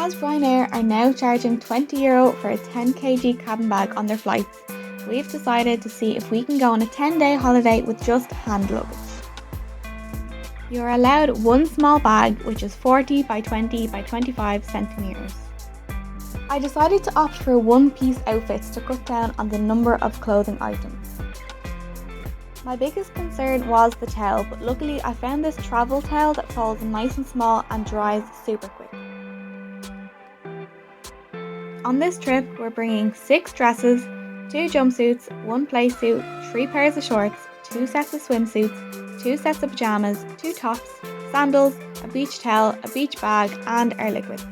As Ryanair are now charging €20 for a 10 kg cabin bag on their flights, we've decided to see if we can go on a 10-day holiday with just hand luggage. You're allowed one small bag, which is 40 by 20 by 25 centimetres. I decided to opt for one-piece outfits to cut down on the number of clothing items. My biggest concern was the towel, but luckily I found this travel towel that folds nice and small and dries super quick. On this trip, we're bringing 6 dresses, 2 jumpsuits, 1 play suit, 3 pairs of shorts, 2 sets of swimsuits, 2 sets of pyjamas, 2 tops, sandals, a beach towel, a beach bag, and our liquids.